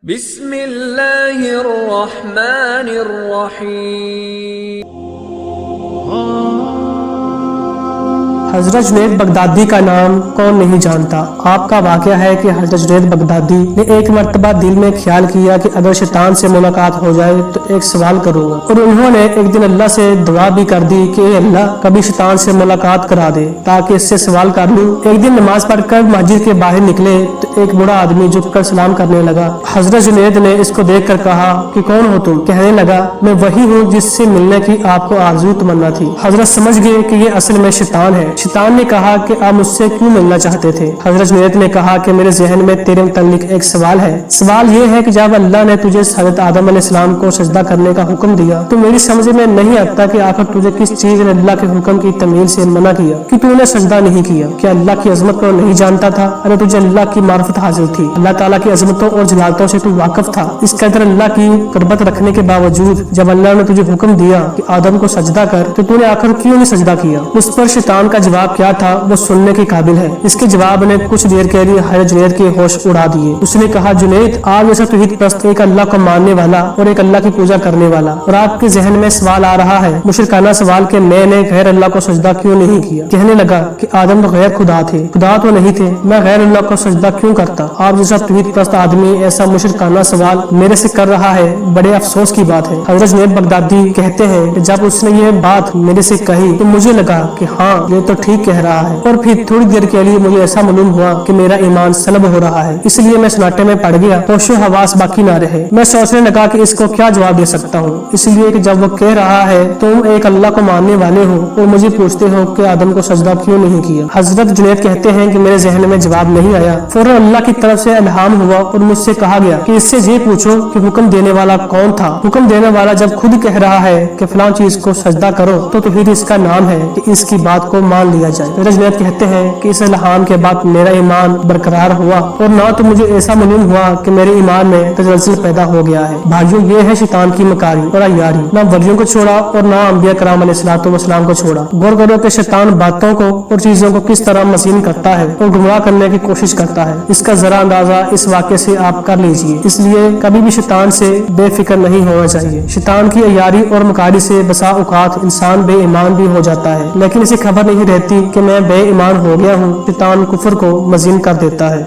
بسم اللہ الرحمن الرحیم۔ حضرت جنید بغدادی کا نام کون نہیں جانتا۔ آپ کا واقعہ ہے کہ حضرت جنید بغدادی نے ایک مرتبہ دل میں خیال کیا کہ اگر شیطان سے ملاقات ہو جائے تو ایک سوال کروں گا، اور انہوں نے ایک دن اللہ سے دعا بھی کر دی کہ اے اللہ کبھی شیطان سے ملاقات کرا دے تاکہ اس سے سوال کر لوں۔ ایک دن نماز پڑھ کر مسجد کے باہر نکلے تو ایک بوڑھا آدمی جھک کر سلام کرنے لگا۔ حضرت جنید نے اس کو دیکھ کر کہا کہ کون ہو تم؟ کہنے لگا میں وہی ہوں جس سے ملنے کی آپ کو آرزو تمنا تھی۔ حضرت سمجھ گئے کہ یہ اصل میں شیطان ہے۔ شیطان نے کہا کہ آپ مجھ سے کیوں ملنا چاہتے تھے؟ حضرت جنید نے کہا کہ میرے ذہن میں تیرے متعلق ایک سوال ہے۔ سوال یہ ہے کہ جب اللہ نے تجھے حضرت آدم علیہ السلام کو سجدہ کرنے کا حکم دیا تو میری سمجھ میں نہیں آتا کہ آخر تجھے کس چیز نے اللہ کے حکم کی تعمیل سے منع کیا کہ تو نے سجدہ نہیں کیا؟ کیا اللہ کی عظمت کو نہیں جانتا تھا؟ ارے تجھے اللہ کی معرفت حاصل تھی، اللہ تعالیٰ کی عظمتوں اور جلالتوں سے تو واقف تھا۔ اس قدر اللہ کی قربت رکھنے کے باوجود جب اللہ نے تجھے حکم دیا کہ آدم کو سجدہ کر تو نے آخر کیوں نہیں سجدہ کیا؟ اس پر شیطان کا جواب کیا تھا وہ سننے کے قابل ہے۔ اس کے جواب نے کچھ دیر کے لیے حضرت جنید کے ہوش اڑا دیے۔ اس نے کہا جنید آپ جیسا توحید پرست ایک اللہ کو ماننے والا اور ایک اللہ کی پوجا کرنے والا، اور آپ کے ذہن میں سوال آ رہا ہے مشرکانہ سوال کہ میں نے غیر اللہ کو سجدہ کیوں نہیں کیا؟ کہنے لگا کہ آدم تو غیر خدا تھے، خدا تو نہیں تھے، میں غیر اللہ کو سجدہ کیوں کرتا؟ آپ جیسا توحید پرست آدمی ایسا مشرکانہ سوال میرے سے کر رہا ہے، بڑے افسوس کی بات ہے۔ حضرت جنید بغدادی کہتے ہیں کہ جب اس نے یہ بات میرے سے کہی تو مجھے لگا کہ ہاں یہ تو ٹھیک کہہ رہا ہے، اور پھر تھوڑی دیر کے لیے مجھے ایسا معلوم ہوا کہ میرا ایمان سلب ہو رہا ہے۔ اس لیے میں سناٹے میں پڑ گیا، ہوش و حواس باقی نہ رہے۔ میں سوچنے لگا کہ اس کو کیا جواب دے سکتا ہوں، اس لیے کہ جب وہ کہہ رہا ہے تم ایک اللہ کو ماننے والے ہو اور مجھے پوچھتے ہو کہ آدم کو سجدہ کیوں نہیں کیا۔ حضرت جنید کہتے ہیں کہ میرے ذہن میں جواب نہیں آیا، فوراً اللہ کی طرف سے الہام ہوا اور مجھ سے کہا گیا کہ اس سے یہ پوچھو کہ حکم دینے والا کون تھا۔ حکم دینے والا جب خود کہہ رہا ہے کہ فلاں چیز کو سجدہ کرو تو توحید اس کا نام ہے کہ اس کی بات کو مان لیا جائے۔ حضرت جنید کہتے ہیں کہ اس الہام کے بعد میرا ایمان برقرار ہوا، اور نہ تو مجھے ایسا معلوم ہوا کہ میرے ایمان میں تزلزل پیدا ہو گیا ہے۔ بھائیوں یہ ہے شیطان کی مکاری اور عیاری، نہ ولیوں کو چھوڑا اور نہ انبیاء کرام علیہ الصلوۃ والسلام کو چھوڑا۔ غور کرو کہ شیطان باتوں کو اور چیزوں کو کس طرح مزین کرتا ہے اور گمراہ کرنے کی کوشش کرتا ہے۔ اس کا ذرا اندازہ اس واقعے سے آپ کر لیجئے۔ اس لیے کبھی بھی شیطان سے بے فکر نہیں ہونا چاہیے۔ شیطان کی عیاری اور مکاری سے بسا اوقات انسان بے ایمان بھی ہو جاتا ہے، لیکن اسے خبر نہیں رہتی کہ میں بے ایمان ہو گیا ہوں۔ شیطان کفر کو مزین کر دیتا ہے۔